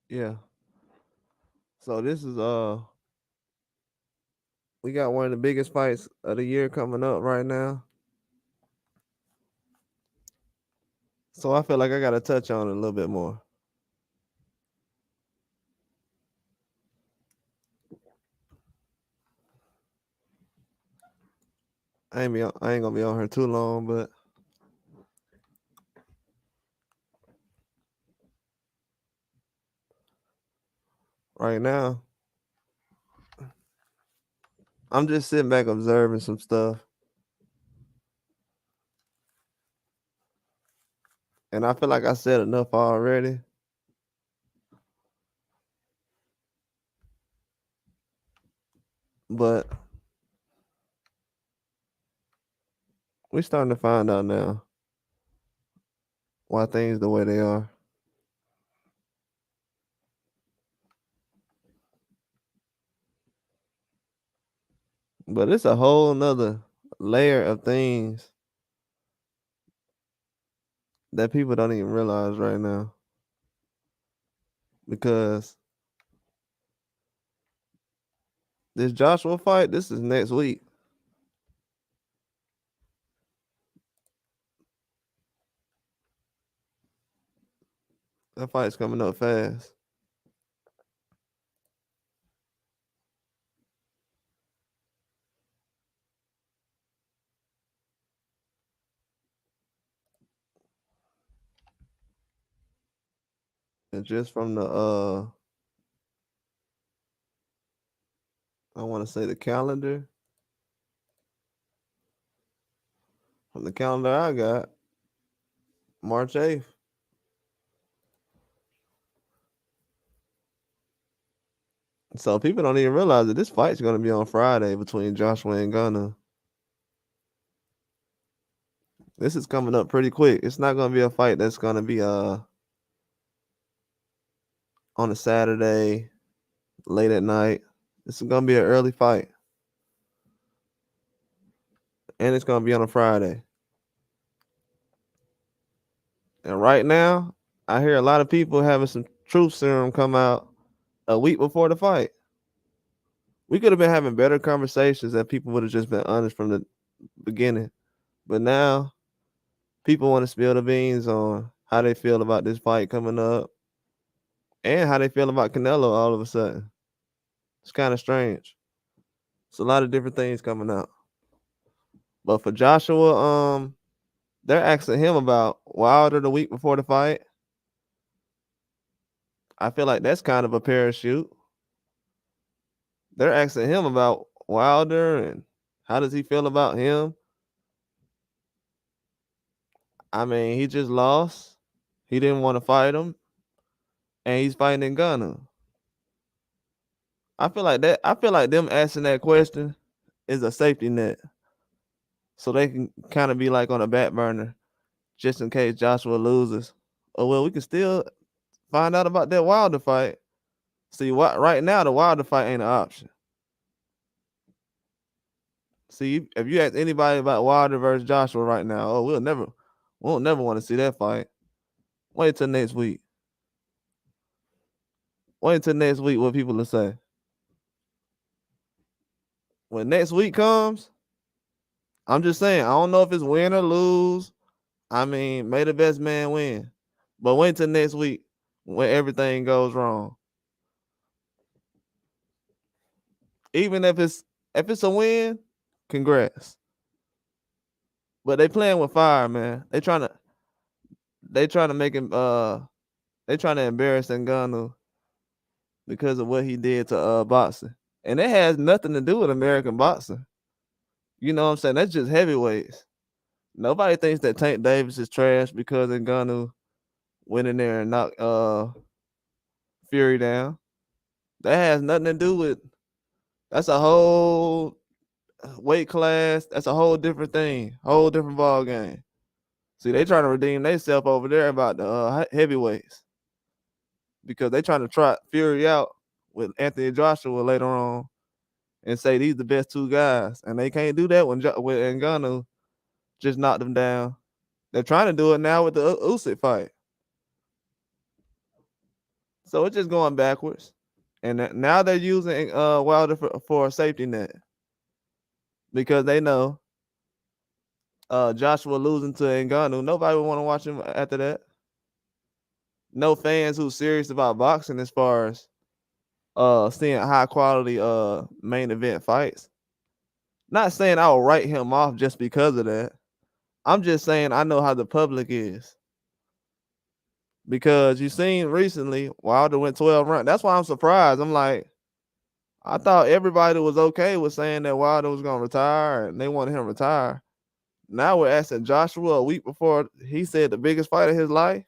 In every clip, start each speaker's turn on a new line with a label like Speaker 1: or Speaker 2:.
Speaker 1: Yeah. So this is we got one of the biggest fights of the year coming up right now. So I feel like I gotta touch on it a little bit more. I ain't gonna be on her too long, but right now I'm just sitting back observing some stuff. And I feel like I said enough already. But we starting to find out now why things the way they are. But it's a whole nother layer of things that people don't even realize right now. Because this Joshua fight, this is next week. That fight's coming up fast. And just from the I want to say the calendar. From the calendar I got, March 8th. So people don't even realize that this fight's gonna be on Friday between Joshua and Gunner. This is coming up pretty quick. It's not gonna be a fight that's gonna be on a Saturday late at night. This is gonna be an early fight. And it's gonna be on a Friday. And right now, I hear a lot of people having some truth serum come out a week before the fight. We could have been having better conversations if people would have just been honest from the beginning. But now people want to spill the beans on how they feel about this fight coming up and how they feel about Canelo all of a sudden. It's kind of strange. It's a lot of different things coming out. But for Joshua, they're asking him about Wilder the week before the fight. I feel like that's kind of a parachute. They're asking him about Wilder and how does he feel about him. I mean, he just lost. He didn't want to fight him, and he's fighting Gunner. I feel like that. I feel like them asking that question is a safety net, so they can kind of be like on a back burner just in case Joshua loses. Oh well, we can still find out about that Wilder fight. See, what right now the Wilder fight ain't an option. See, if you ask anybody about Wilder versus Joshua right now, oh, we'll never want to see that fight. Wait till next week. Wait until next week what people will say. When next week comes, I'm just saying, I don't know if it's win or lose. I mean, may the best man win. But wait till next week when everything goes wrong. Even if it's a win, congrats. But they playing with fire, man. They trying to make him they trying to embarrass Ngannou because of what he did to boxing. And it has nothing to do with American boxing. You know what I'm saying? That's just heavyweights. Nobody thinks that Tank Davis is trash because Ngannou went in there and knocked Fury down. That has nothing to do with. That's a whole weight class. That's a whole different thing. Whole different ball game. See, they trying to redeem themselves over there about the heavyweights because they trying to trot Fury out with Anthony Joshua later on and say these the best two guys, and they can't do that when Ngannou just knocked them down. They're trying to do it now with the Usyk fight. So it's just going backwards. And now they're using Wilder for a safety net because they know Joshua losing to Ngannou. Nobody would want to watch him after that. No fans who's serious about boxing as far as seeing high quality main event fights. Not saying I will write him off just because of that. I'm just saying I know how the public is. Because you seen recently Wilder went 12 rounds. That's why I'm surprised. I'm like, I thought everybody was okay with saying that Wilder was gonna retire and they wanted him to retire. Now we're asking Joshua a week before he said the biggest fight of his life.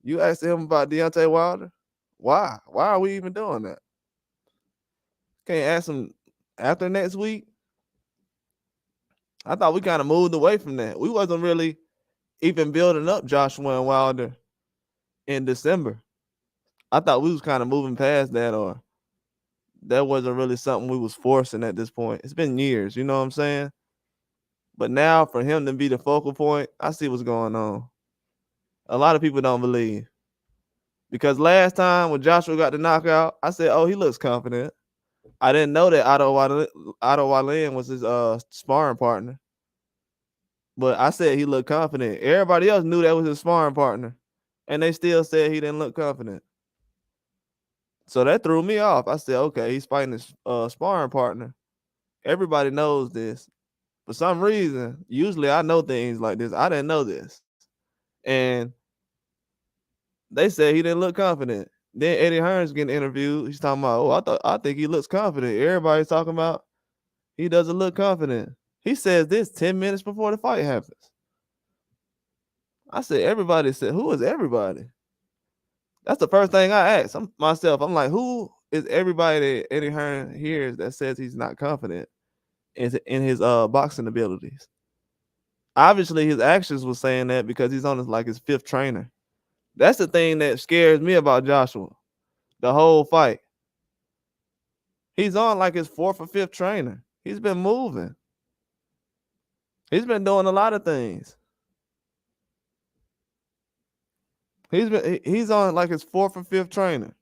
Speaker 1: You asked him about Deontay Wilder? Why? Why are we even doing that? Can't ask him after next week? I thought we kind of moved away from that. We wasn't really even building up Joshua and Wilder in December. I thought we was kind of moving past that, or that wasn't really something we was forcing at this point. It's been years, you know what I'm saying? But now for him to be the focal point, I see what's going on. A lot of people don't believe. Because last time when Joshua got the knockout, I said, oh, he looks confident. I didn't know that Otto Wallin was his sparring partner. But I said he looked confident. Everybody else knew that was his sparring partner. And they still said he didn't look confident. So that threw me off. I said, okay, he's fighting his sparring partner. Everybody knows this. For some reason, usually I know things like this. I didn't know this. And they said he didn't look confident. Then Eddie Hearn's getting interviewed. He's talking about, I think he looks confident. Everybody's talking about he doesn't look confident. He says this 10 minutes before the fight happens. I said, everybody said, who is everybody? That's the first thing I asked myself. I'm like, who is everybody that Eddie Hearn hears that says he's not confident in his boxing abilities? Obviously, his actions was saying that because he's on his fifth trainer. That's the thing that scares me about Joshua. The whole fight. He's on like his fourth or fifth trainer. He's been moving. He's been doing a lot of things. He's on like his fourth or fifth trainer.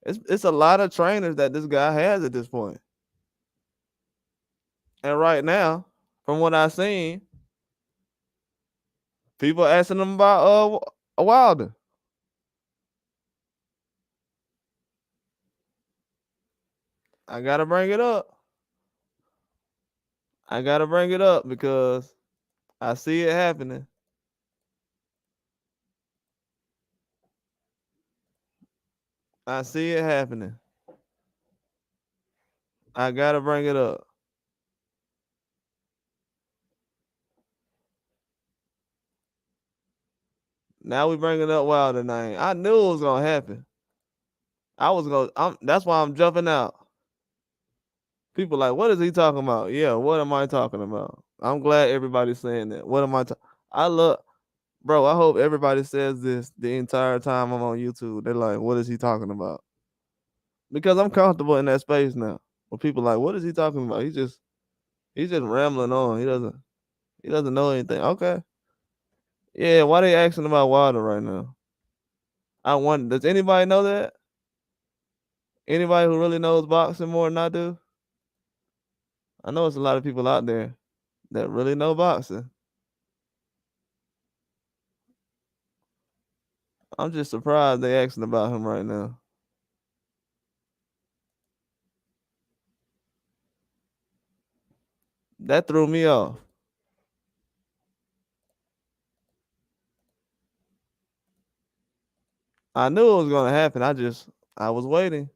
Speaker 1: It's a lot of trainers that this guy has at this point. And right now, from what I've seen, people asking him about Wilder. I gotta bring it up. I gotta bring it up because I see it happening. I see it happening. I gotta bring it up. Now we bringing up Wilder name. I knew it was gonna happen. That's why I'm jumping out. People like, what is he talking about? Yeah, what am I talking about? I'm glad everybody's saying that. What am I talking? Bro, I hope everybody says this the entire time I'm on YouTube. They're like, what is he talking about? Because I'm comfortable in that space now. Where people like, what is he talking about? He's just rambling on. He doesn't know anything. Okay. Yeah, why they asking about Wilder right now? I wonder, does anybody know that? Anybody who really knows boxing more than I do? I know it's a lot of people out there that really know boxing. I'm just surprised they asking about him right now. That threw me off. I knew it was gonna happen. I was waiting.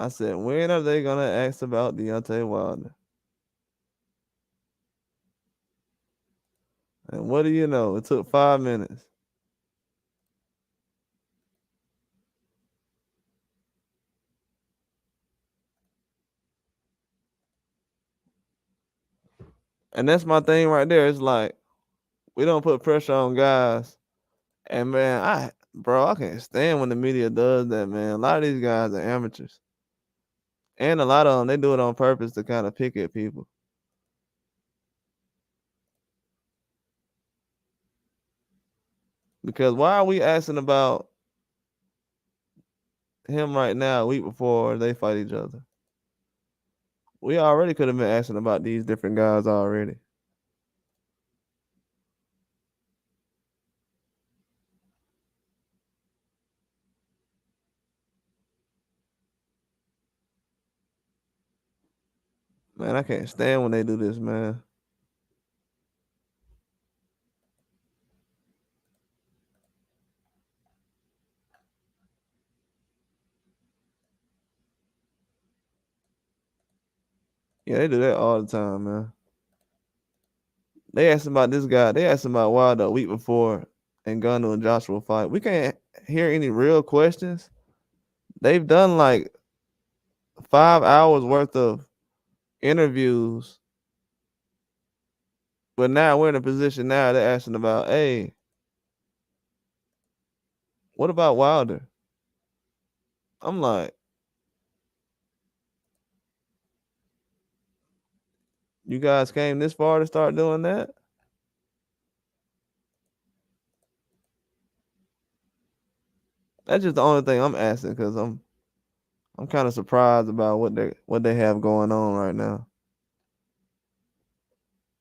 Speaker 1: I said, when are they gonna ask about Deontay Wilder? And what do you know? It took 5 minutes. And that's my thing right there. It's like we don't put pressure on guys. And man, I can't stand when the media does that, man. A lot of these guys are amateurs. And a lot of them, they do it on purpose to kind of pick at people. Because why are we asking about him right now, a week before they fight each other? We already could have been asking about these different guys already. Man, I can't stand when they do this, man. Yeah, they do that all the time, man. They asked about this guy. They asked about Wilder a week before and Gunnar and Joshua fight. We can't hear any real questions. They've done like 5 hours worth of interviews, but now we're in a position now they're asking about, hey, what about Wilder? I'm like, you guys came this far to start doing that? That's just the only thing I'm asking because I'm kind of surprised about what they have going on right now.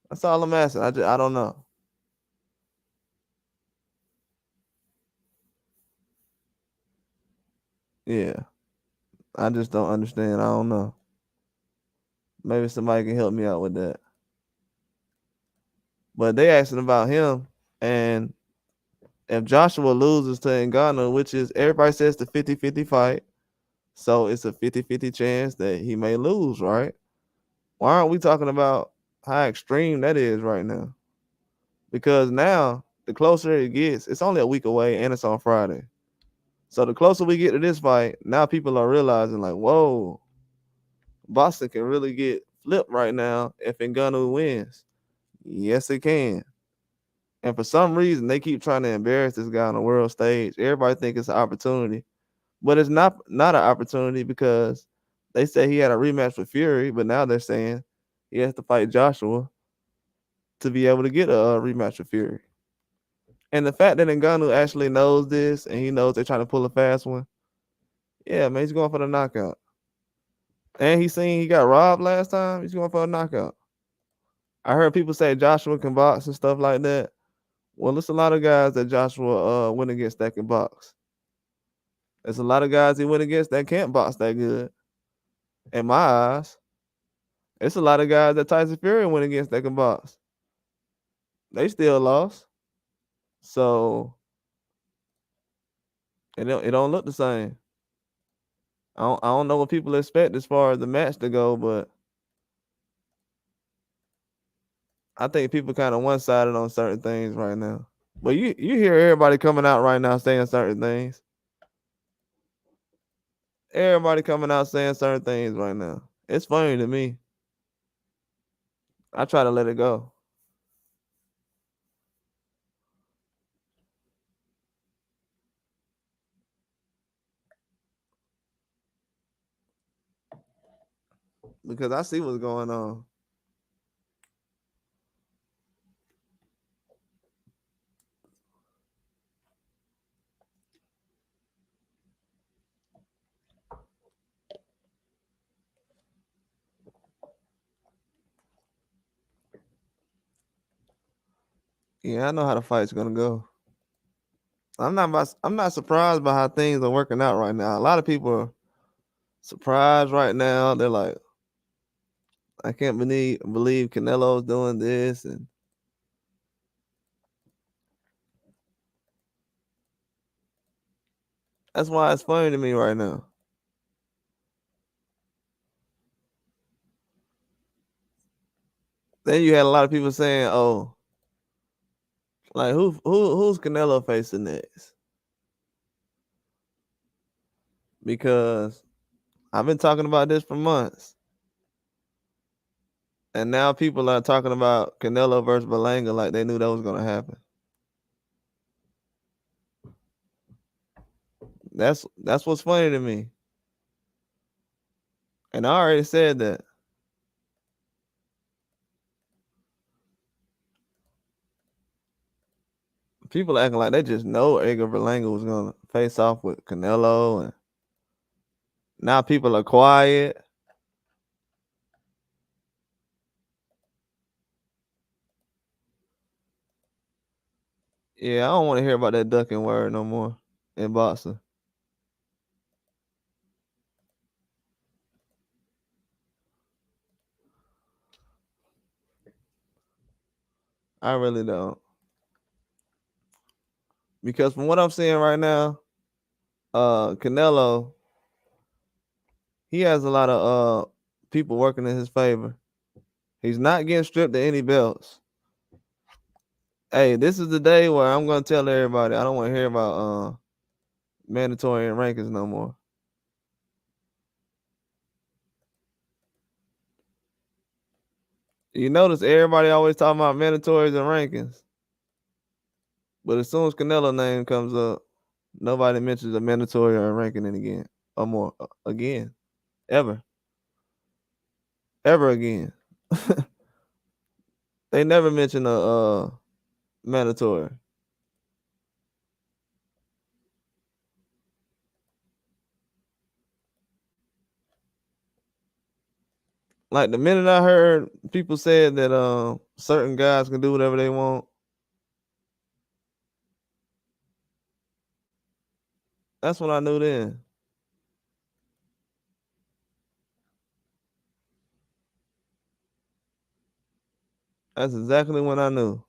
Speaker 1: That's all I'm asking. I don't know. Yeah, I just don't understand. I don't know. Maybe somebody can help me out with that. But they asking about him, and if Joshua loses to Ngannou, which is everybody says the 50-50 fight, so it's a 50-50 chance that he may lose, right? Why aren't we talking about how extreme that is right now? Because now the closer it gets, it's only a week away and it's on Friday. So the closer we get to this fight, now people are realizing like, whoa, Boston can really get flipped right now if Ngannou wins. Yes, it can. And for some reason, they keep trying to embarrass this guy on the world stage. Everybody think it's an opportunity, but it's not an opportunity because they say he had a rematch with Fury, but now they're saying he has to fight Joshua to be able to get a rematch with Fury. And the fact that Ngannou actually knows this and he knows they're trying to pull a fast one, yeah, man, he's going for the knockout. And he seen he got robbed last time. He's going for a knockout. I heard people say Joshua can box and stuff like that. Well, there's a lot of guys that Joshua went against that can box. There's a lot of guys he went against that can't box that good. In my eyes, it's a lot of guys that Tyson Fury went against that can box. They still lost. So it don't look the same. I don't know what people expect as far as the match to go, but I think people kind of one sided on certain things right now. But you hear everybody coming out right now saying certain things. Everybody coming out saying certain things right now. It's funny to me. I try to let it go. Because I see what's going on. Yeah, I know how the fight's gonna go. I'm not surprised by how things are working out right now. A lot of people are surprised right now. They're like, I can't believe Canelo's doing this, and that's why it's funny to me right now. Then you had a lot of people saying, "Oh, like who's Canelo facing next?" Because I've been talking about this for months, and now people are talking about Canelo versus Berlanga like they knew that was gonna happen. That's what's funny to me. And I already said that. People acting like they just know Edgar Berlanga was gonna face off with Canelo, and now people are quiet. Yeah, I don't want to hear about that ducking word no more in boxing. I really don't. Because from what I'm seeing right now, Canelo, he has a lot of people working in his favor. He's not getting stripped of any belts. Hey, this is the day where I'm gonna tell everybody I don't want to hear about mandatory and rankings no more. You notice everybody always talking about mandatories and rankings, but as soon as Canelo name comes up, nobody mentions a mandatory or a ranking again or more again, ever again. They never mention a mandatory. Like the minute I heard people said that certain guys can do whatever they want, that's when I knew then. That's exactly when I knew.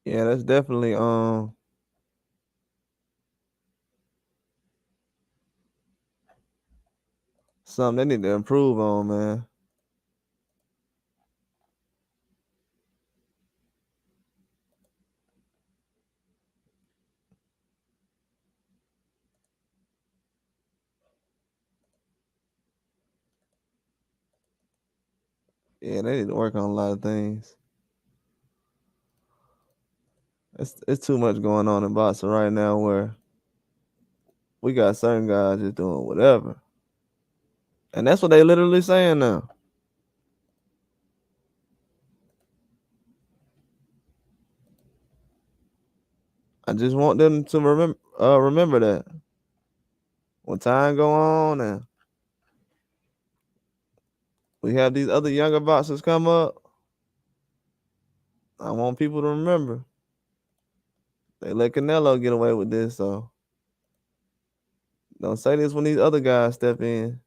Speaker 1: Yeah, that's definitely something they need to improve on, man. Yeah, they need to work on a lot of things. It's too much going on in boxing right now where we got certain guys just doing whatever. And that's what they literally saying now. I just want them to remember that. When time go on and we have these other younger boxers come up, I want people to remember. They let Canelo get away with this, so don't say this when these other guys step in.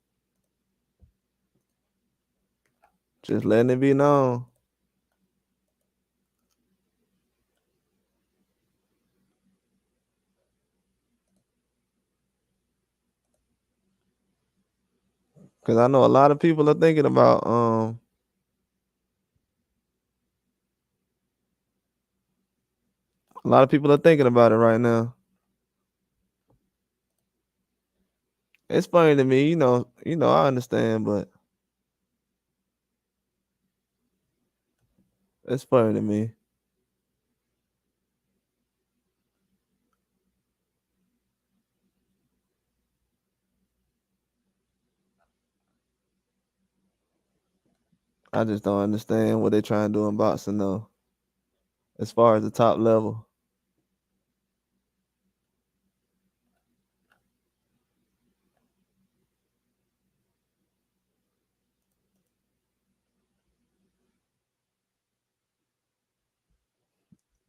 Speaker 1: Just letting it be known. Cause I know a lot of people are thinking about a lot of people are thinking about it right now. It's funny to me, I understand, but it's funny to me. I just don't understand what they're trying to do in boxing though. As far as the top level.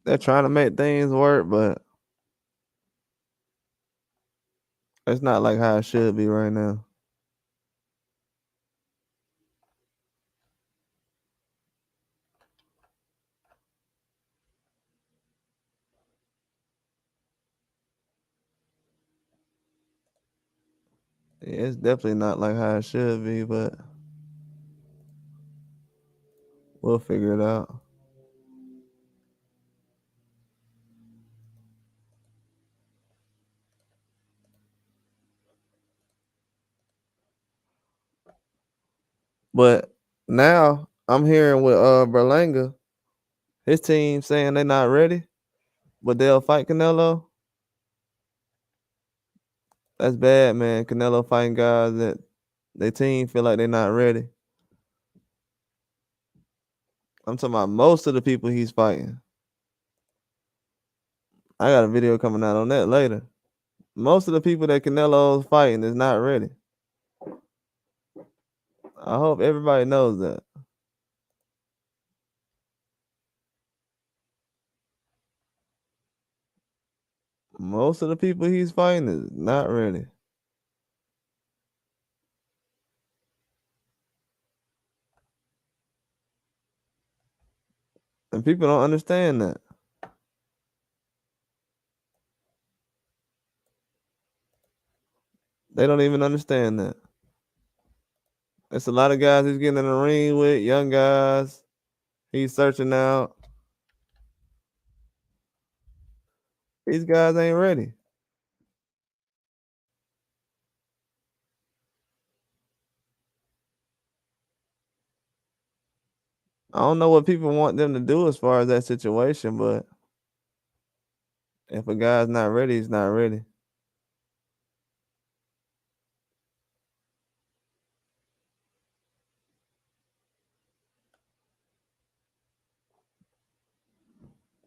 Speaker 1: They're trying to make things work, but it's not like how it should be right now. Yeah, it's definitely not like how it should be, but we'll figure it out. But now I'm hearing with Berlanga, His team saying they're not ready, but they'll fight Canelo. That's bad, man. Canelo fighting guys that their team feel like they're not ready. I'm talking about most of the people he's fighting. I got a video coming out on that later. Most of the people that Canelo's fighting is not ready. I hope everybody knows that. Most of the people he's fighting is not ready. And people don't understand that. They don't even understand that. It's a lot of guys he's getting in the ring with, young guys. He's searching out. These guys ain't ready. I don't know what people want them to do as far as that situation, but if a guy's not ready, he's not ready.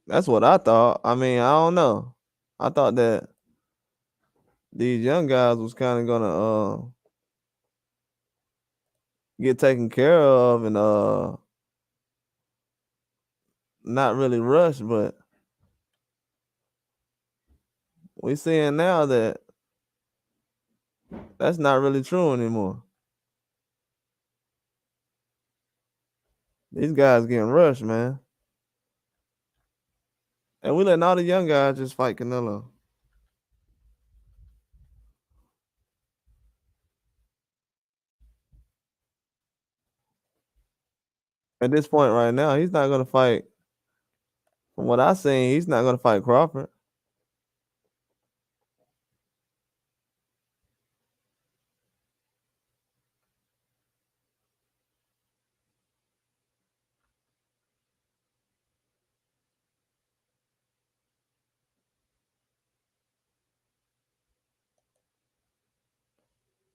Speaker 1: That's what I thought. I mean, I don't know. I thought that these young guys was kind of gonna get taken care of and not really rush, but we seeing now that that's not really true anymore. These guys getting rushed, man. And we letting all the young guys just fight Canelo. At this point right now, he's not gonna fight. From what I seen, he's not gonna fight Crawford.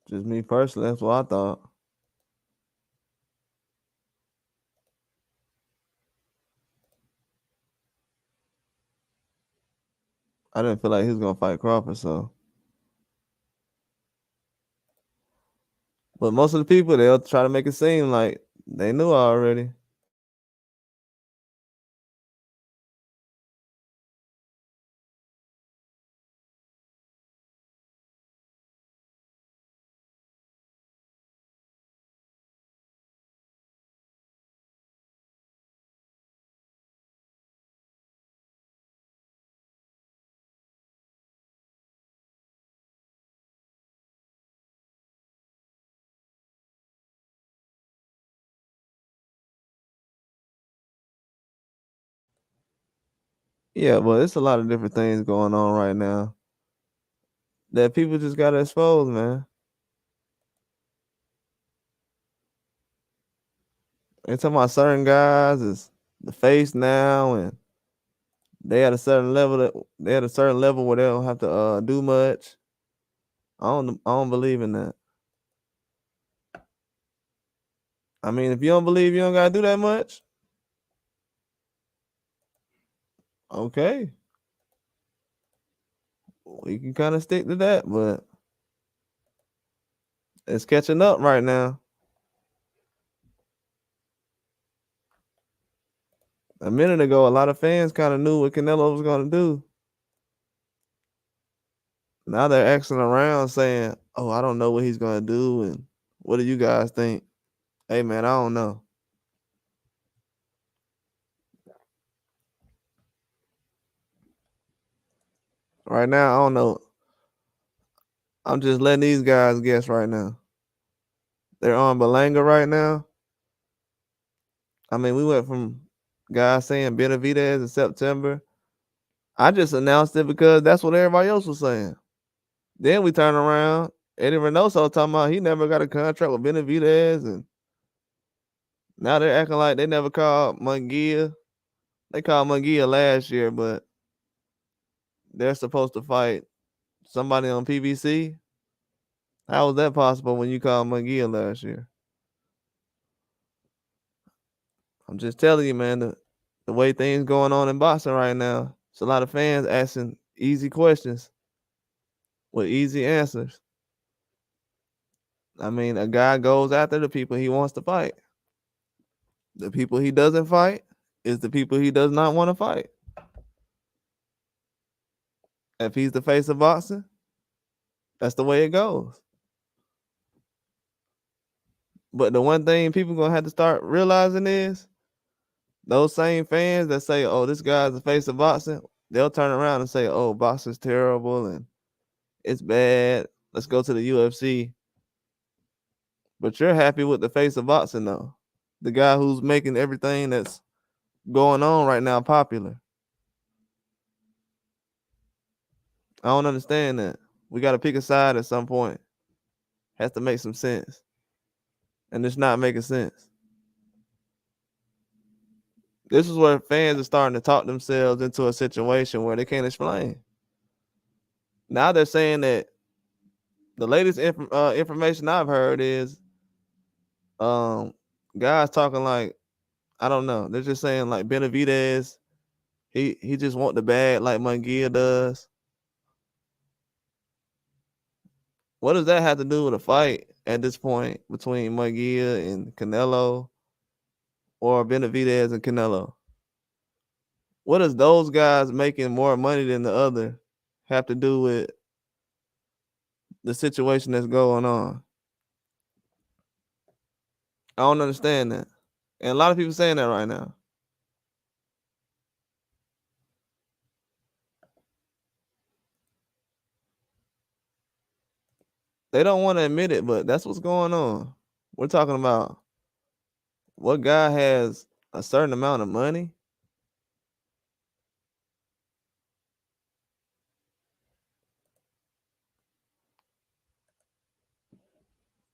Speaker 1: Just me personally, that's what I thought. I didn't feel like he was gonna fight Crawford, so. But most of the people, they'll try to make it seem like they knew already. Yeah, but it's a lot of different things going on right now that people just gotta expose, man. They talking about certain guys is the face now, and they at a certain level where they don't have to do much. I don't believe in that. I mean, if you don't believe you don't gotta do that much, okay, we can kind of stick to that. But it's catching up right now. A minute ago, a lot of fans kind of knew what Canelo was gonna do. Now they're asking around saying, "Oh, I don't know what he's gonna do," and what do you guys think? Hey, man, I don't know. Right now, I don't know. I'm just letting these guys guess right now. They're on Belanga right now. I mean, we went from guys saying Benavidez in September. I just announced it because that's what everybody else was saying. Then we turn around. Eddie Reynoso talking about he never got a contract with Benavidez, and now they're acting like they never called Munguia. They called Munguia last year, but they're supposed to fight somebody on PBC. How was that possible when you called Munguia last year? I'm just telling you, man, the way things going on in boxing right now, it's a lot of fans asking easy questions with easy answers. I mean, a guy goes after the people he wants to fight. The people he doesn't fight is the people he does not want to fight. If he's the face of boxing, that's the way it goes. But the one thing people gonna have to start realizing is those same fans that say, "Oh, this guy's the face of boxing," they'll turn around and say, "Oh, boxing's terrible and it's bad. Let's go to the UFC." But you're happy with the face of boxing, though. The guy who's making everything that's going on right now popular. I don't understand that. We got to pick a side at some point. Has to make some sense. And it's not making sense. This is where fans are starting to talk themselves into a situation where they can't explain. Now they're saying that the latest information I've heard is guys talking like, I don't know. They're just saying like Benavidez, he just want the bag like Munguia does. What does that have to do with a fight at this point between Munguia and Canelo or Benavidez and Canelo? What does those guys making more money than the other have to do with the situation that's going on? I don't understand that. And a lot of people saying that right now. They don't want to admit it, but that's what's going on. We're talking about what guy has a certain amount of money.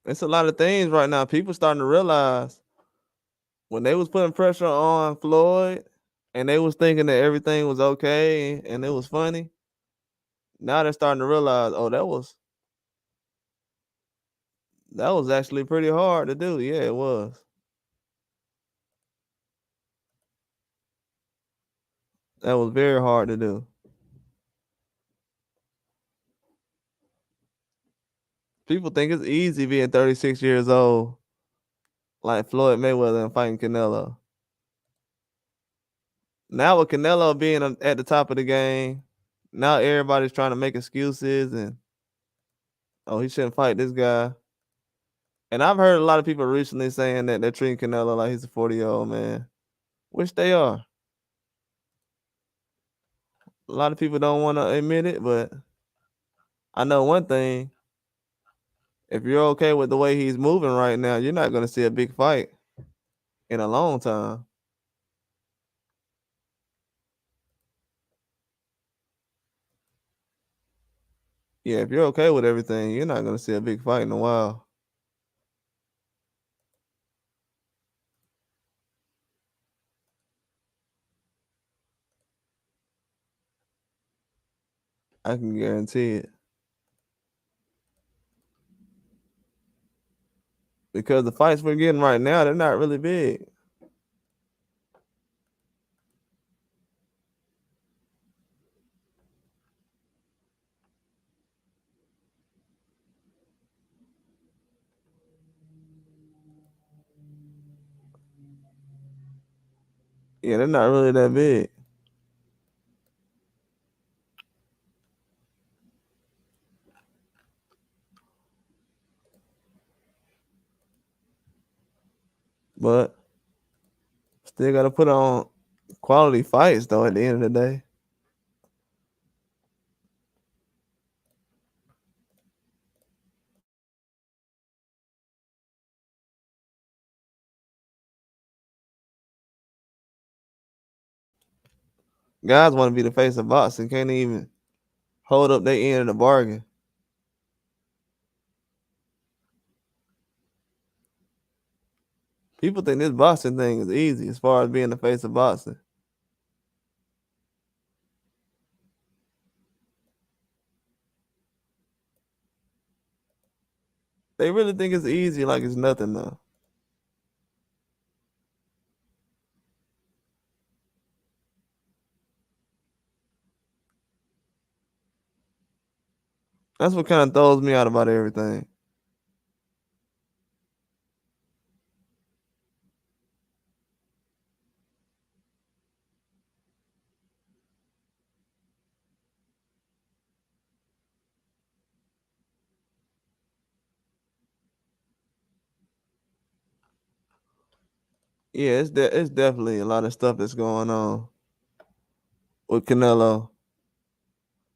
Speaker 1: It's a lot of things right now. People starting to realize when they was putting pressure on Floyd and they was thinking that everything was okay and it was funny. Now they're starting to realize, oh, that was actually pretty hard to do. Yeah, it was. That was very hard to do. People think it's easy being 36 years old, like Floyd Mayweather and fighting Canelo. Now with Canelo being at the top of the game, now everybody's trying to make excuses and, oh, he shouldn't fight this guy. And I've heard a lot of people recently saying that they're treating Canelo like he's a 40-year-old man, which they are. A lot of people don't want to admit it, but I know one thing. If you're okay with the way he's moving right now, you're not going to see a big fight in a long time. Yeah, if you're okay with everything, you're not going to see a big fight in a while. I can guarantee it. Because the fights we're getting right now, they're not really big. Yeah, they're not really that big. But still got to put on quality fights, though, at the end of the day. Guys want to be the face of boxing, can't even hold up their end of the bargain. People think this boxing thing is easy as far as being the face of boxing. They really think it's easy, like it's nothing though. That's what kind of throws me out about everything. Yeah, it's definitely a lot of stuff that's going on with Canelo.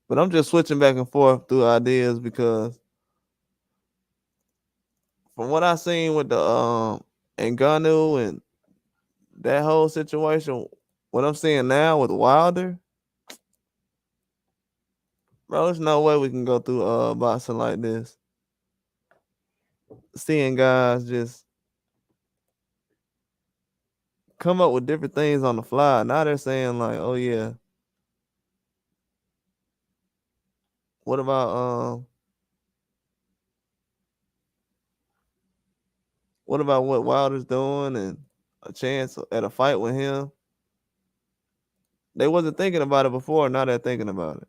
Speaker 1: But I'm just switching back and forth through ideas because from what I seen with the Ngannou and that whole situation, what I'm seeing now with Wilder, bro, there's no way we can go through boxing like this. Seeing guys just come up with different things on the fly. Now they're saying like, oh yeah, what about what Wilder's doing and a chance at a fight with him? They wasn't thinking about it before, now they're thinking about it.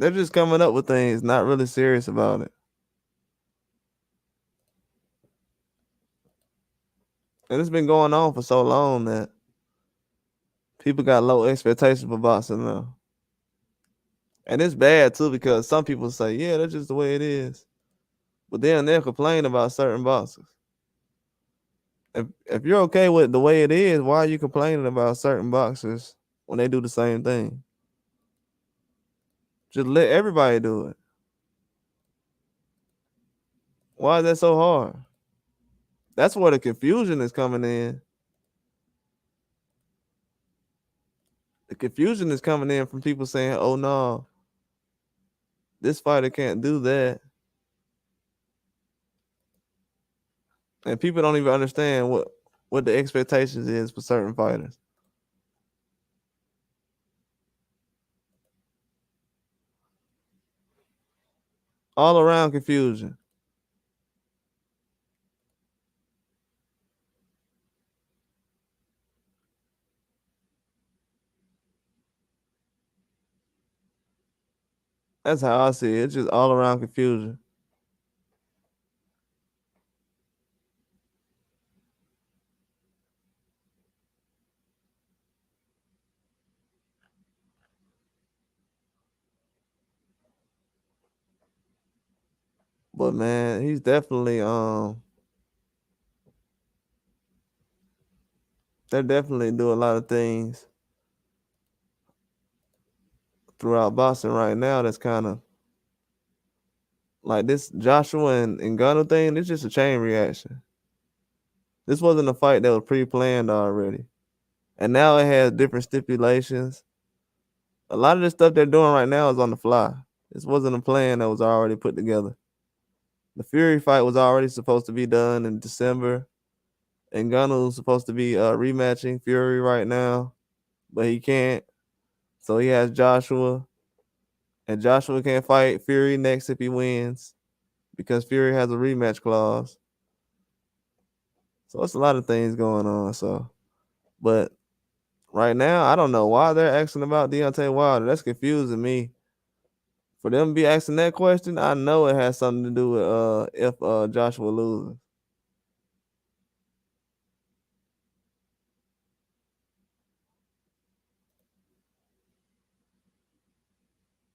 Speaker 1: They're just coming up with things, not really serious about it. And it's been going on for so long that people got low expectations for boxing now. And it's bad too because some people say, yeah, that's just the way it is. But then they'll complain about certain boxers. If you're okay with the way it is, why are you complaining about certain boxers when they do the same thing? Just let everybody do it. Why is that so hard? That's where the confusion is coming in. The confusion is coming in from people saying, oh no, this fighter can't do that. And people don't even understand what the expectations is for certain fighters. All around confusion. That's how I see it. It's just all around confusion. But man, he's definitely they definitely do a lot of things throughout boxing right now that's kind of like this Joshua and Ngannou thing. It's just a chain reaction. This wasn't a fight that was pre-planned already, and now it has different stipulations. A lot of the stuff they're doing right now is on the fly. This wasn't a plan that was already put together. The Fury fight was already supposed to be done in December. And Ngannou was supposed to be rematching Fury right now, but he can't. So he has Joshua, and Joshua can't fight Fury next if he wins because Fury has a rematch clause. So it's a lot of things going on. So, but right now, I don't know why they're asking about Deontay Wilder. That's confusing me. For them to be asking that question, I know it has something to do with if Joshua loses.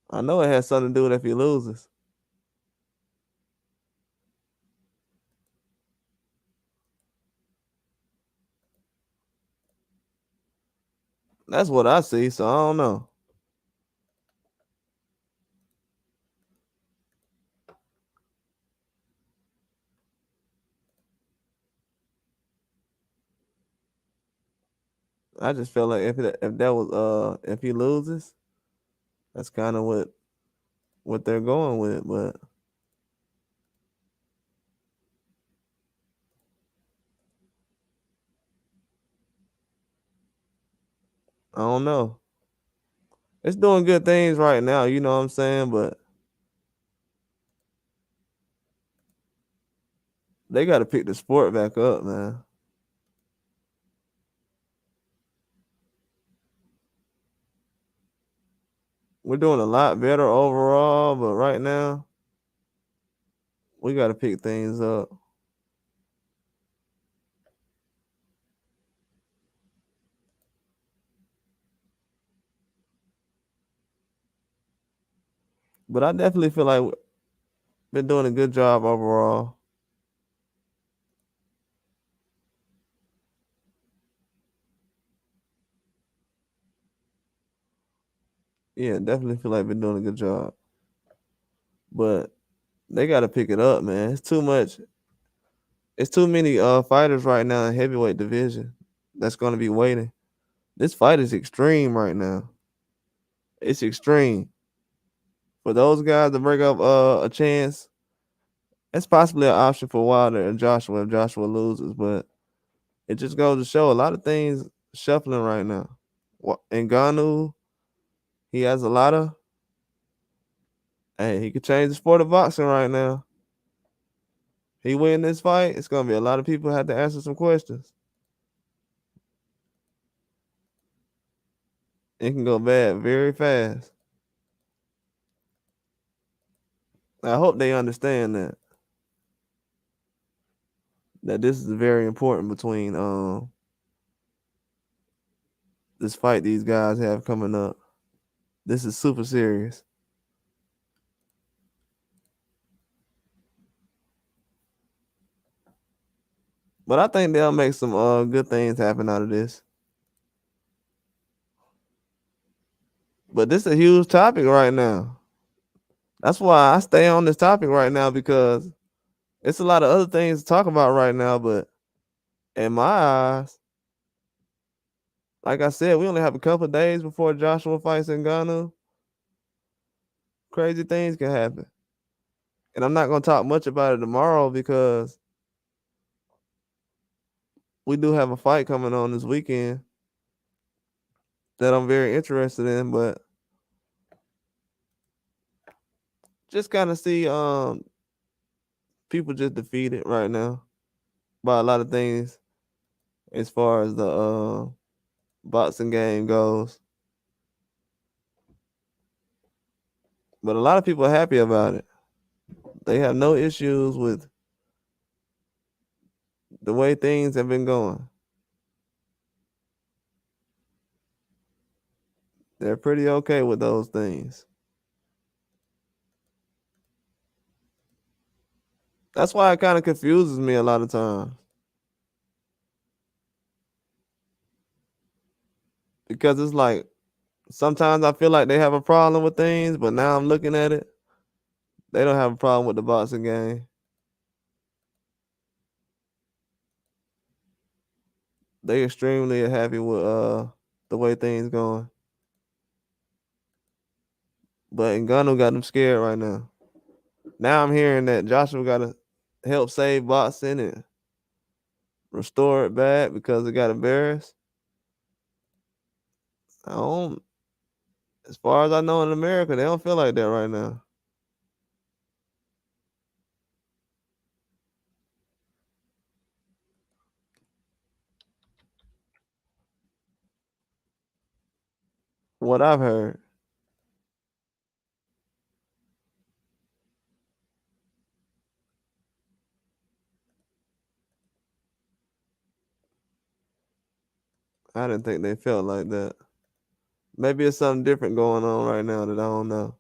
Speaker 1: I know it has something to do with if he loses. That's what I see. So I don't know. I just feel like if that was if he loses, that's kind of what they're going with. But I don't know. It's doing good things right now, you know what I'm saying? But they got to pick the sport back up, man. We're doing a lot better overall, but right now we got to pick things up. But I definitely feel like we've been doing a good job overall. Yeah, definitely feel like we've been doing a good job. But they got to pick it up, man. It's too much. It's too many fighters right now in heavyweight division that's going to be waiting. This fight is extreme right now. It's extreme. For those guys to bring up a chance, it's possibly an option for Wilder and Joshua if Joshua loses, but it just goes to show a lot of things shuffling right now. Ngannou, he has a lot of. Hey, he could change the sport of boxing right now. He win this fight, it's gonna be a lot of people have to answer some questions. It can go bad very fast. I hope they understand that this is very important between this fight these guys have coming up. This is super serious. But I think they'll make some good things happen out of this. But this is a huge topic right now. That's why I stay on this topic right now because it's a lot of other things to talk about right now. But in my eyes, like I said, we only have a couple of days before Joshua fights Ngannou. Crazy things can happen. And I'm not going to talk much about it tomorrow because we do have a fight coming on this weekend that I'm very interested in. But just kind of see people just defeated right now by a lot of things as far as the boxing game goes. But a lot of people are happy about it. They have no issues with the way things have been going. They're pretty okay with those things. That's why it kind of confuses me a lot of times. Because it's like sometimes I feel like they have a problem with things, but now I'm looking at it, they don't have a problem with the boxing game. They extremely happy with the way things going. But Ngannou got them scared right now. Now I'm hearing that Joshua got to help save boxing and restore it back because it got embarrassed. I don't. As far as I know, in America, they don't feel like that right now. What I've heard. I didn't think they felt like that. Maybe it's something different going on right now that I don't know.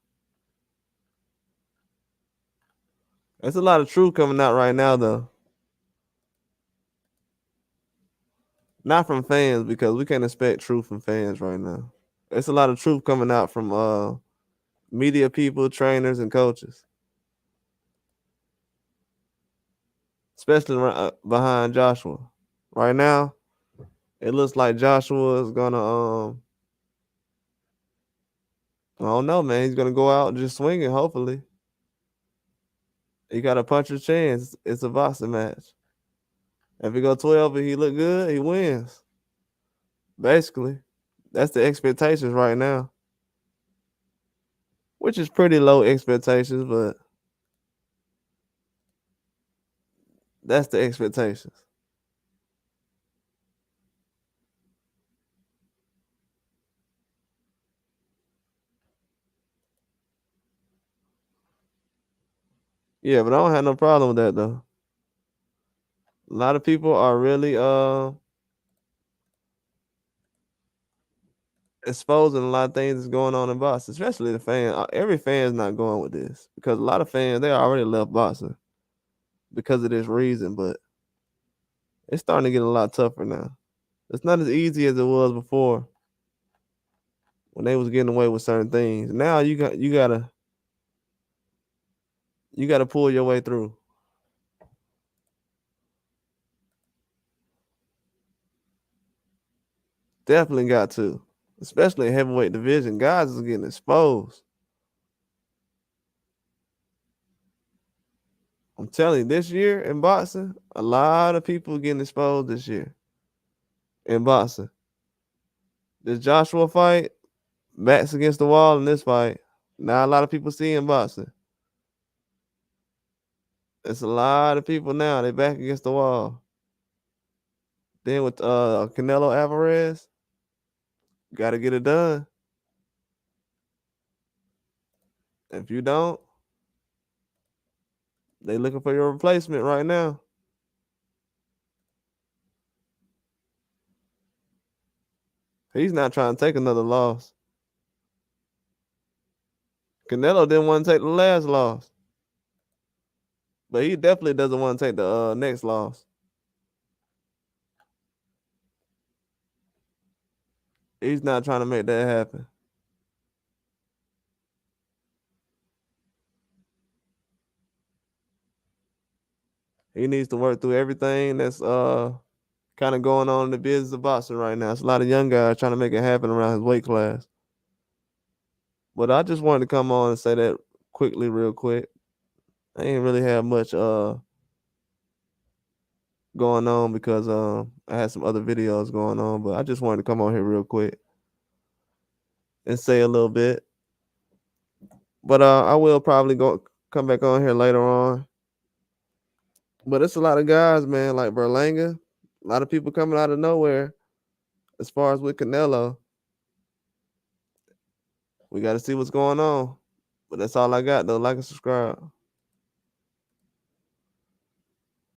Speaker 1: There's a lot of truth coming out right now, though. Not from fans because we can't expect truth from fans right now. There's a lot of truth coming out from media people, trainers, and coaches, especially behind Joshua. Right now, it looks like Joshua is gonna. I don't know, man. He's gonna go out and just swinging. Hopefully, he got a puncher's chance. It's a boxing match. If he go 12 and he look good, he wins. Basically, That's the expectations right now, which is pretty low expectations, but that's the expectations. Yeah, but I don't have no problem with that though. A lot of people are really exposing a lot of things that's going on in boxing, especially the fan. Every fan's not going with this because a lot of fans they already left boxing because of this reason, but it's starting to get a lot tougher now. It's not as easy as it was before when they was getting away with certain things. Now you gotta pull your way through. Definitely got to, especially in heavyweight division. Guys is getting exposed. I'm telling you, this year in boxing, a lot of people getting exposed this year in boxing. This Joshua fight, backs against the wall in this fight. Now a lot of people see in boxing. It's a lot of people now. They back against the wall. Then with Canelo Alvarez, got to get it done. If you don't, they looking for your replacement right now. He's not trying to take another loss. Canelo didn't want to take the last loss, but he definitely doesn't want to take the next loss. He's not trying to make that happen. He needs to work through everything that's kind of going on in the business of boxing right now. It's a lot of young guys trying to make it happen around his weight class. But I just wanted to come on and say that quickly, real quick. I ain't really have much going on because I had some other videos going on, but I just wanted to come on here real quick and say a little bit. But I will probably come back on here later on. But it's a lot of guys, man, like Berlanga. A lot of people coming out of nowhere as far as with Canelo. We got to see what's going on. But that's all I got, though. Like and subscribe.